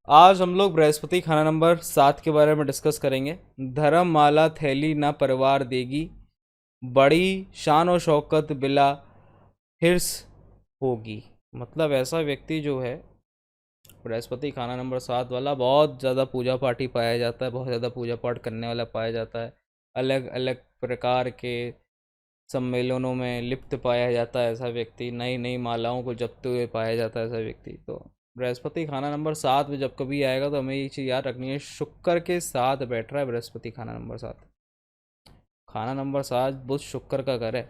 आज हम लोग बृहस्पति खाना नंबर 7 के बारे में डिस्कस करेंगे। धर्म माला थैली ना परिवार देगी, बड़ी शान और शौकत बिला हिर्स होगी। मतलब ऐसा व्यक्ति जो है बृहस्पति खाना नंबर 7 वाला बहुत ज़्यादा पूजा पाठी पाया जाता है, बहुत ज़्यादा पूजा पाठ करने वाला पाया जाता है। अलग अलग प्रकार के सम्मेलनों में लिप्त पाया जाता है ऐसा व्यक्ति, नई नई मालाओं को जपते हुए पाया जाता है ऐसा व्यक्ति। तो बृहस्पति खाना नंबर 7 में जब कभी आएगा तो हमें ये चीज़ याद रखनी है, शुक्र के साथ बैठ रहा है बृहस्पति खाना नंबर 7। खाना नंबर 7 बुध शुक्र का घर है,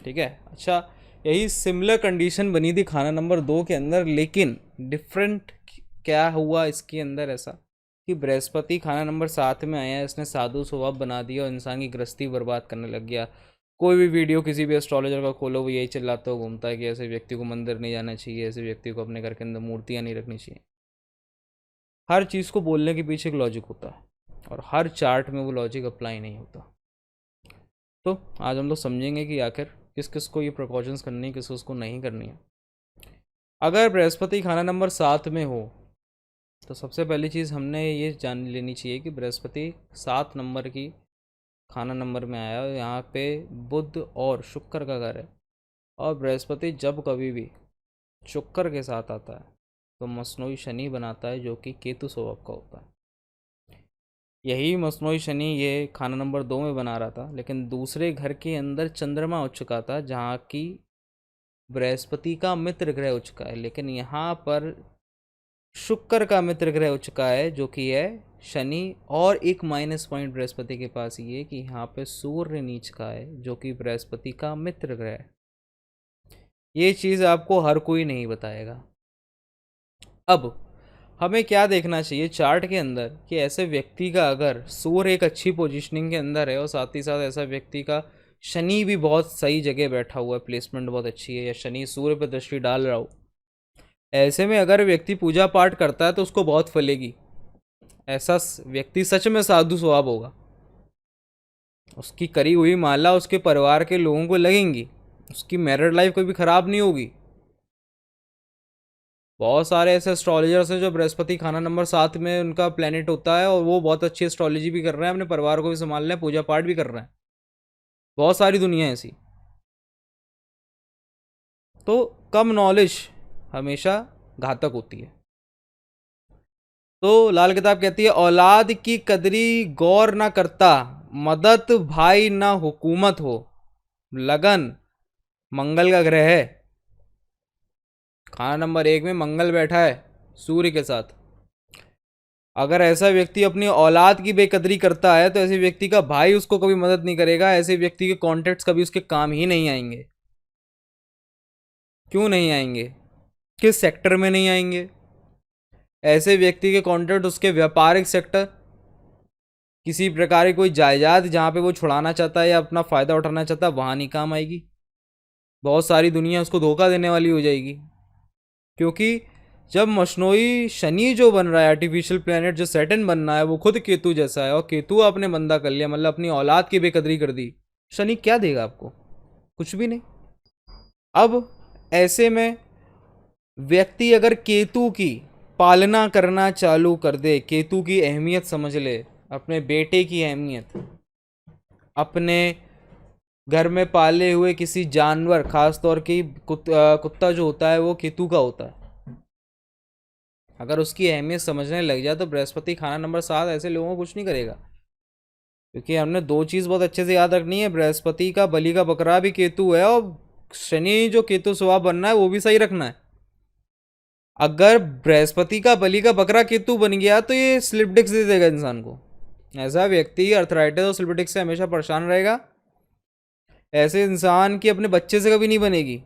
ठीक है। अच्छा, यही सिमिलर कंडीशन बनी थी खाना नंबर 2 के अंदर, लेकिन डिफरेंट क्या हुआ इसके अंदर ऐसा कि बृहस्पति खाना नंबर 7 में आया, इसने साधु स्वभाव बना दिया और इंसान की गृहस्थी बर्बाद करने लग गया। कोई भी वीडियो किसी भी एस्ट्रोलॉजर का खोलो, वो यही चिल्लाता हुआ घूमता है कि ऐसे व्यक्ति को मंदिर नहीं जाना चाहिए, ऐसे व्यक्ति को अपने घर के अंदर मूर्तियाँ नहीं रखनी चाहिए। हर चीज़ को बोलने के पीछे एक लॉजिक होता है और हर चार्ट में वो लॉजिक अप्लाई नहीं होता। तो आज हम लोग समझेंगे कि आखिर किस किस को ये प्रिकॉशंस करनी है, किस किस को नहीं करनी है। अगर बृहस्पति खाना नंबर 7 में हो तो सबसे पहली चीज़ हमने ये जान लेनी चाहिए कि बृहस्पति 7 नंबर की खाना नंबर में आया, यहाँ पे बुध और शुक्र का घर है। और बृहस्पति जब कभी भी शुक्र के साथ आता है तो मसनोई शनि बनाता है, जो कि केतु स्वभाव का होता है। यही मसनोई शनि ये खाना नंबर 2 में बना रहा था, लेकिन दूसरे घर के अंदर चंद्रमा उच्च का था, जहाँ की बृहस्पति का मित्र ग्रह उच्च का है। लेकिन यहाँ पर शुक्र का मित्र ग्रह उच्च का है, जो कि है शनि। और एक माइनस पॉइंट बृहस्पति के पास ये कि यहाँ पे सूर्य नीच का है, जो कि बृहस्पति का मित्र ग्रह है। ये चीज़ आपको हर कोई नहीं बताएगा। अब हमें क्या देखना चाहिए चार्ट के अंदर कि ऐसे व्यक्ति का अगर सूर्य एक अच्छी पोजीशनिंग के अंदर है और साथ ही साथ ऐसा व्यक्ति का शनि भी बहुत सही जगह बैठा हुआ है, प्लेसमेंट बहुत अच्छी है, या शनि सूर्य पर दृष्टि डाल रहा हो, ऐसे में अगर व्यक्ति पूजा पाठ करता है तो उसको बहुत फलेगी। ऐसा व्यक्ति सच में साधु स्वभाव होगा, उसकी करी हुई माला उसके परिवार के लोगों को लगेंगी, उसकी मैरिड लाइफ कभी खराब नहीं होगी। बहुत सारे ऐसे एस्ट्रोलॉजर्स हैं जो बृहस्पति खाना नंबर 7 में उनका प्लेनेट होता है और वो बहुत अच्छी एस्ट्रोलॉजी भी कर रहे हैं, अपने परिवार को भी संभाल रहे हैं, पूजा पाठ भी कर रहे हैं। बहुत सारी दुनिया है ऐसी। तो कम नॉलेज हमेशा घातक होती है। तो लाल किताब कहती है, औलाद की कदरी गौर ना करता, मदद भाई ना हुकूमत हो। लगन मंगल का ग्रह है, खाना नंबर 1 में मंगल बैठा है सूर्य के साथ। अगर ऐसा व्यक्ति अपनी औलाद की बेकदरी करता है तो ऐसे व्यक्ति का भाई उसको कभी मदद नहीं करेगा, ऐसे व्यक्ति के कॉन्टेक्ट्स कभी उसके काम ही नहीं आएंगे। क्यों नहीं आएंगे? किस सेक्टर में नहीं आएंगे? ऐसे व्यक्ति के कॉन्टेक्ट उसके व्यापारिक सेक्टर, किसी प्रकार की कोई जायदाद जहाँ पे वो छुड़ाना चाहता है या अपना फ़ायदा उठाना चाहता है, वहाँ नहीं काम आएगी। बहुत सारी दुनिया उसको धोखा देने वाली हो जाएगी। क्योंकि जब मशनोई शनि जो बन रहा है, आर्टिफिशियल प्लेनेट जो सैटर्न बनना है, वो खुद केतु जैसा है, और केतु आपने बंदा कर लिया, मतलब अपनी औलाद की बेकदरी कर दी। शनि क्या देगा आपको? कुछ भी नहीं। अब ऐसे में व्यक्ति अगर केतु की पालना करना चालू कर दे, केतु की अहमियत समझ ले, अपने बेटे की अहमियत, अपने घर में पाले हुए किसी जानवर, खास तौर की कुत्ता जो होता है वो केतु का होता है, अगर उसकी अहमियत समझने लग जाए तो बृहस्पति खाना नंबर 7 ऐसे लोगों को कुछ नहीं करेगा। क्योंकि हमने दो चीज़ बहुत अच्छे से याद रखनी है, बृहस्पति का बलि का बकरा भी केतु है और शनि जो केतु स्वभाव बनना है वो भी सही रखना है। अगर बृहस्पति का बलि का बकरा केतु बन गया तो ये स्लिप डिस्क दे देगा इंसान को। ऐसा व्यक्ति अर्थराइटिस और स्लिप डिस्क से हमेशा परेशान रहेगा। ऐसे इंसान की अपने बच्चे से कभी नहीं बनेगी।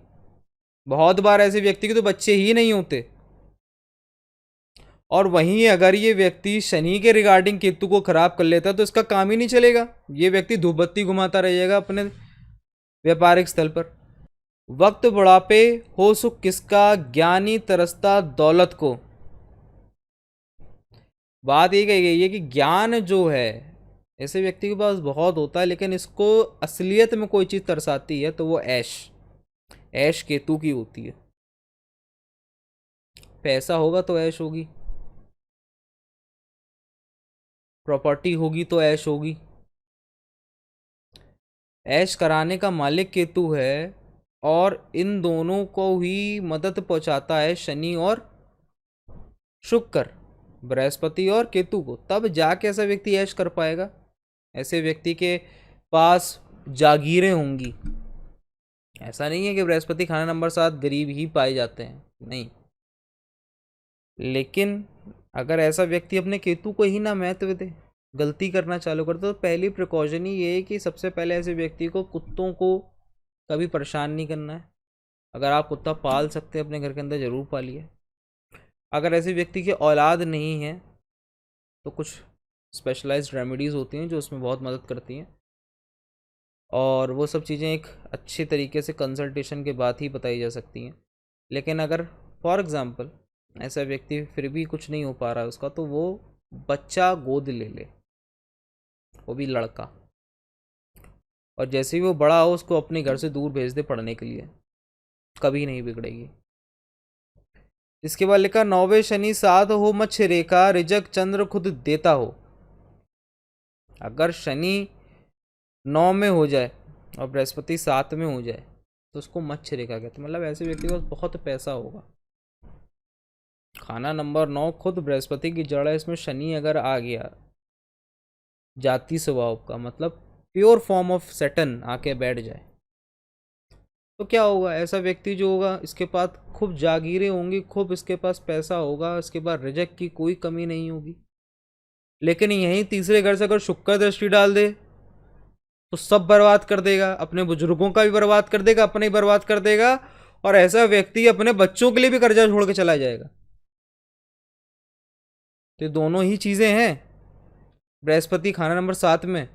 बहुत बार ऐसे व्यक्ति के तो बच्चे ही नहीं होते। और वहीं अगर ये व्यक्ति शनि के रिगार्डिंग केतु को खराब कर लेता तो इसका काम ही नहीं चलेगा। ये व्यक्ति धूप बत्ती घुमाता रहेगा अपने व्यापारिक स्थल पर। वक्त बुढ़ापे हो सुख किसका, ज्ञानी तरसता दौलत को। बात ये कही गई है कि ज्ञान जो है ऐसे व्यक्ति के पास बहुत होता है, लेकिन इसको असलियत में कोई चीज़ तरसाती है तो वो ऐश, ऐश केतु की होती है। पैसा होगा तो ऐश होगी, प्रॉपर्टी होगी तो ऐश होगी। ऐश कराने का मालिक केतु है और इन दोनों को ही मदद पहुंचाता है शनि और शुक्र, बृहस्पति और केतु को, तब जाके ऐसा व्यक्ति ऐश कर पाएगा। ऐसे व्यक्ति के पास जागीरें होंगी। ऐसा नहीं है कि बृहस्पति खाना नंबर 7 गरीब ही पाए जाते हैं, नहीं। लेकिन अगर ऐसा व्यक्ति अपने केतु को ही ना महत्व दे, गलती करना चालू कर, तो पहली प्रिकॉशन ही ये है कि सबसे पहले ऐसे व्यक्ति को कुत्तों को कभी परेशान नहीं करना है। अगर आप कुत्ता पाल सकते हैं अपने घर के अंदर, ज़रूर पालिए। अगर ऐसे व्यक्ति की औलाद नहीं है तो कुछ स्पेशलाइज्ड रेमेडीज़ होती हैं जो उसमें बहुत मदद करती हैं, और वो सब चीज़ें एक अच्छे तरीके से कंसल्टेशन के बाद ही बताई जा सकती हैं। लेकिन अगर फॉर एग्ज़ाम्पल ऐसा व्यक्ति फिर भी कुछ नहीं हो पा रहा है उसका, तो वो बच्चा गोद ले ले, वो भी लड़का, और जैसे ही वो बड़ा हो उसको अपने घर से दूर भेज दे पढ़ने के लिए, कभी नहीं बिगड़ेगी। इसके बाद लिखा 9वें शनि 7 हो मच्छ रेखा, रिजक चंद्र खुद देता हो। अगर शनि 9 में हो जाए और बृहस्पति 7 में हो जाए तो उसको मच्छ रेखा कहते हैं। मतलब ऐसे व्यक्ति के पास बहुत पैसा होगा। खाना नंबर 9 खुद बृहस्पति की जड़ है, इसमें शनि अगर आ गया जाति स्वभाव का, मतलब प्योर फॉर्म ऑफ सैटर्न आके बैठ जाए, तो क्या होगा? ऐसा व्यक्ति जो होगा इसके पास खूब जागीरें होंगी, खूब इसके पास पैसा होगा, इसके पास रिजक की कोई कमी नहीं होगी। लेकिन यहीं तीसरे घर से अगर शुक्र दृष्टि डाल दे तो सब बर्बाद कर देगा, अपने बुजुर्गों का भी बर्बाद कर देगा, अपने ही बर्बाद कर देगा, और ऐसा व्यक्ति अपने बच्चों के लिए भी कर्जा छोड़ के चला जाएगा। तो दोनों ही चीजें हैं। बृहस्पति खाना नंबर 7 में,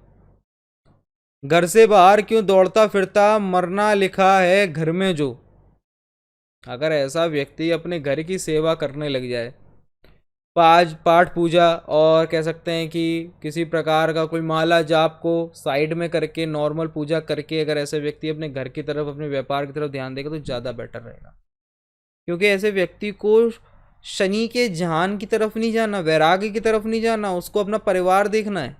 घर से बाहर क्यों दौड़ता फिरता, मरना लिखा है घर में जो। अगर ऐसा व्यक्ति अपने घर की सेवा करने लग जाए, पाठ पूजा, और कह सकते हैं कि किसी प्रकार का कोई माला जाप को साइड में करके नॉर्मल पूजा करके, अगर ऐसे व्यक्ति अपने घर की तरफ, अपने व्यापार की तरफ ध्यान देगा तो ज़्यादा बेटर रहेगा। क्योंकि ऐसे व्यक्ति को शनि के जहान की तरफ नहीं जाना, वैराग्य की तरफ नहीं जाना, उसको अपना परिवार देखना है।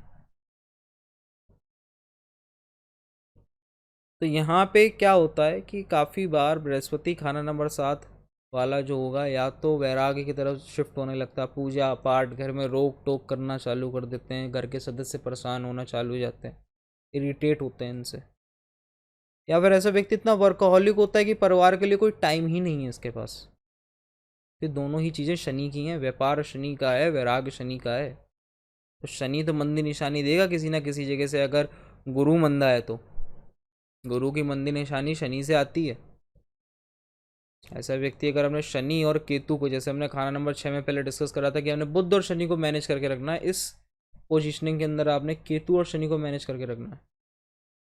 तो यहाँ पे क्या होता है कि काफ़ी बार बृहस्पति खाना नंबर 7 वाला जो होगा, या तो वैराग्य की तरफ शिफ्ट होने लगता है, पूजा पाठ, घर में रोक टोक करना चालू कर देते हैं, घर के सदस्य परेशान होना चालू हो जाते हैं, इरिटेट होते हैं इनसे। या फिर ऐसा व्यक्ति इतना वर्कहोलिक होता है कि परिवार के लिए कोई टाइम ही नहीं है इसके पास। ये दोनों ही चीज़ें शनि की हैं। व्यापार शनि का है, वैराग्य शनि का है। तो शनि तो मंदी निशानी देगा किसी ना किसी जगह से। अगर गुरु मंदा है तो गुरु की मंदी निशानी शनि से आती है। ऐसा व्यक्ति अगर हमने शनि और केतु को, जैसे हमने खाना नंबर 6 में पहले डिस्कस करा था कि हमने बुध और शनि को मैनेज करके रखना है, इस पोजीशनिंग के अंदर आपने केतु और शनि को मैनेज करके रखना है।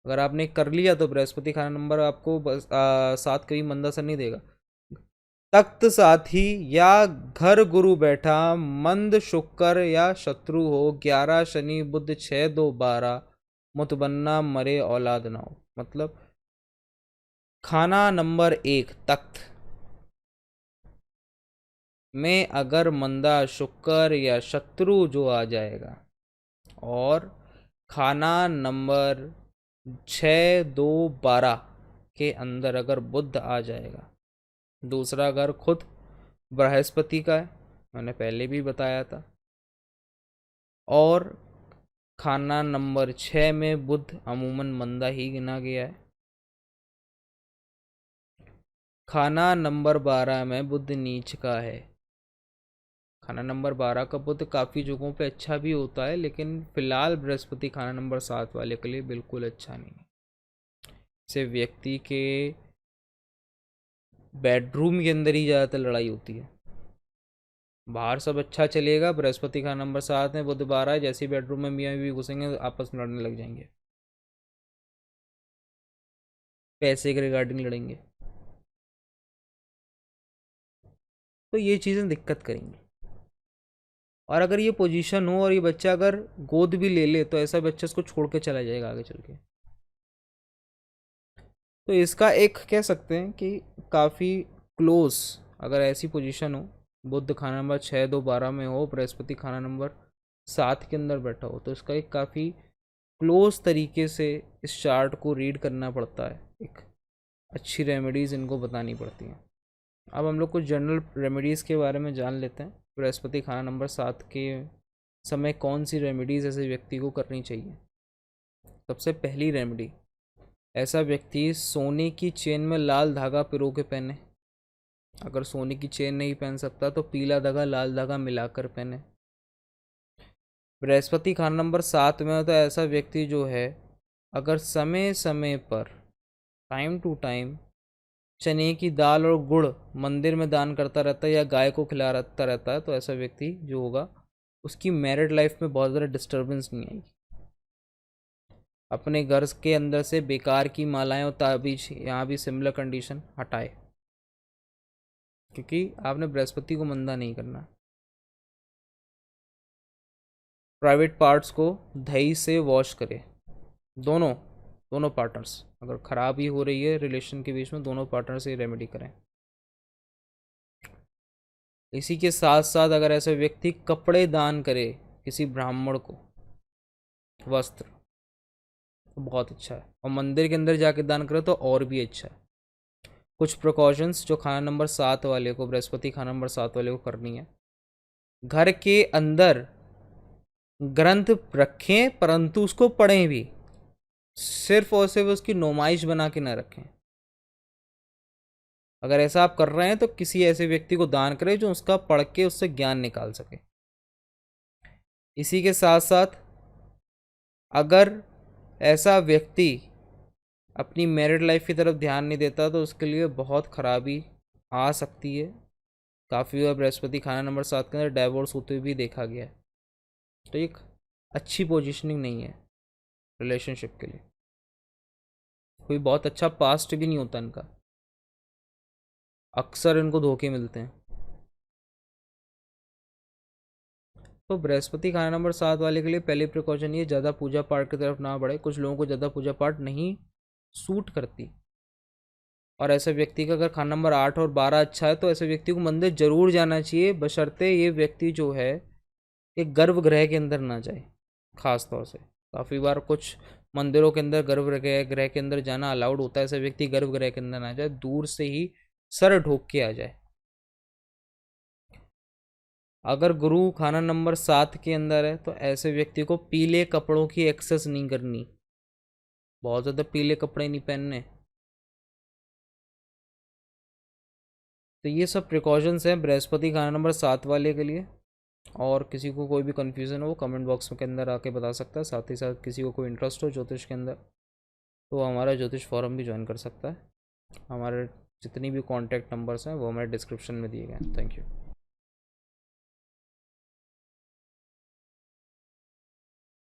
अगर आपने कर लिया तो बृहस्पति खाना नंबर आपको 7 कभी मंदा असर नहीं देगा। तख्त साथी या घर गुरु बैठा, मंद शुक्र या शत्रु हो, 11 शनि बुध 6 2 12, मुतबन्ना मरे औलाद ना हो। मतलब खाना नंबर 1 तख्त में अगर मंदा शुक्र या शत्रु जो आ जाएगा, और खाना नंबर 6 2 12 के अंदर अगर बुध आ जाएगा, दूसरा घर खुद बृहस्पति का है, मैंने पहले भी बताया था, और खाना नंबर 6 में बुध अमूमन मंदा ही गिना गया है। खाना नंबर 12 में बुध नीच का है। खाना नंबर 12 का बुध काफ़ी जगहों पे अच्छा भी होता है, लेकिन फिलहाल बृहस्पति खाना नंबर 7 वाले के लिए बिल्कुल अच्छा नहीं है। से व्यक्ति के बेडरूम के अंदर ही ज़्यादातर लड़ाई होती है। बाहर सब अच्छा चलेगा, बृहस्पति खाना नंबर 7 में बुध 12 है, जैसे बेडरूम में मियाँ बीवी घुसेंगे आपस में लड़ने लग जाएंगे, पैसे के रिगार्डिंग लड़ेंगे। तो ये चीज़ें दिक्कत करेंगी। और अगर ये पोजीशन हो और ये बच्चा अगर गोद भी ले ले तो ऐसा बच्चा उसको छोड़ के चला जाएगा आगे चल के। तो इसका एक कह सकते हैं कि काफ़ी क्लोज, अगर ऐसी पोजीशन हो, बुध खाना नंबर 6 2 12 में हो, बृहस्पति खाना नंबर 7 के अंदर बैठा हो, तो इसका एक काफ़ी क्लोज तरीके से इस चार्ट को रीड करना पड़ता है, एक अच्छी रेमेडीज़ इनको बतानी पड़ती हैं। अब हम लोग कुछ जनरल रेमेडीज़ के बारे में जान लेते हैं। बृहस्पति खाना नंबर 7 के समय कौन सी रेमेडीज़ ऐसे व्यक्ति को करनी चाहिए। सबसे पहली रेमेडी, ऐसा व्यक्ति सोने की चेन में लाल धागा पिरो के पहने। अगर सोने की चेन नहीं पहन सकता तो पीला धागा लाल धागा मिलाकर पहने। बृहस्पति खाना नंबर 7 में हो तो ऐसा व्यक्ति जो है, अगर समय समय पर टाइम टू टाइम चने की दाल और गुड़ मंदिर में दान करता रहता है या गाय को खिलाता रहता है, तो ऐसा व्यक्ति जो होगा उसकी मैरिड लाइफ में बहुत ज़्यादा डिस्टर्बेंस नहीं आएगी। अपने घर के अंदर से बेकार की मालाएं और ताबीज, यहाँ भी सिमिलर कंडीशन हटाए, क्योंकि आपने बृहस्पति को मंदा नहीं करना। प्राइवेट पार्ट्स को दही से वॉश करें, दोनों पार्टनर्स। अगर खराबी हो रही है रिलेशन के बीच में, दोनों पार्टनर से रेमेडी करें। इसी के साथ साथ अगर ऐसा व्यक्ति कपड़े दान करे किसी ब्राह्मण को, वस्त्र, तो बहुत अच्छा है। और मंदिर के अंदर जाके दान करे तो और भी अच्छा है। कुछ प्रिकॉशंस जो खाना नंबर 7 वाले को, बृहस्पति खाना नंबर 7 वाले को करनी है। घर के अंदर ग्रंथ रखें परंतु उसको पढ़ें भी, सिर्फ और सिर्फ उसकी नुमाइश बना के ना रखें। अगर ऐसा आप कर रहे हैं तो किसी ऐसे व्यक्ति को दान करें जो उसका पढ़ के उससे ज्ञान निकाल सके। इसी के साथ साथ अगर ऐसा व्यक्ति अपनी मैरिड लाइफ की तरफ ध्यान नहीं देता तो उसके लिए बहुत खराबी आ सकती है। काफ़ी बार बृहस्पति खाना नंबर 7 के अंदर डाइवोर्स होते हुए भी देखा गया है। तो एक अच्छी पोजीशनिंग नहीं है रिलेशनशिप के लिए। कोई बहुत अच्छा पास्ट भी नहीं होता इनका, अक्सर इनको धोखे मिलते हैं। तो बृहस्पति खाना नंबर 7 वाले के लिए पहली प्रिकॉशन ये, ज़्यादा पूजा पाठ की तरफ ना बढ़े। कुछ लोगों को ज़्यादा पूजा पाठ नहीं सूट करती, और ऐसे व्यक्ति का अगर खाना नंबर 8 और 12 अच्छा है तो ऐसे व्यक्ति को मंदिर जरूर जाना चाहिए, बशर्ते ये व्यक्ति जो है एक गर्भगृह के अंदर ना जाए। खास तौर से काफ़ी बार कुछ मंदिरों के अंदर गर्भगृह के अंदर जाना अलाउड होता है। ऐसे व्यक्ति गर्भगृह के अंदर ना जाए, दूर से ही सर ढोक के आ जाए। अगर गुरु खाना नंबर 7 के अंदर है तो ऐसे व्यक्ति को पीले कपड़ों की एक्सेस नहीं करनी, बहुत ज़्यादा पीले कपड़े नहीं पहनने। तो ये सब प्रिकॉशंस हैं बृहस्पति खाना नंबर 7 वाले के लिए। और किसी को कोई भी कन्फ्यूज़न हो वो कमेंट बॉक्स के अंदर आके बता सकता है। साथ ही साथ किसी को कोई इंटरेस्ट हो ज्योतिष के अंदर तो हमारा ज्योतिष फोरम भी ज्वाइन कर सकता है। हमारे जितनी भी कॉन्टैक्ट नंबर्स हैं वो हमारे डिस्क्रिप्शन में दिए गए हैं। Thank you.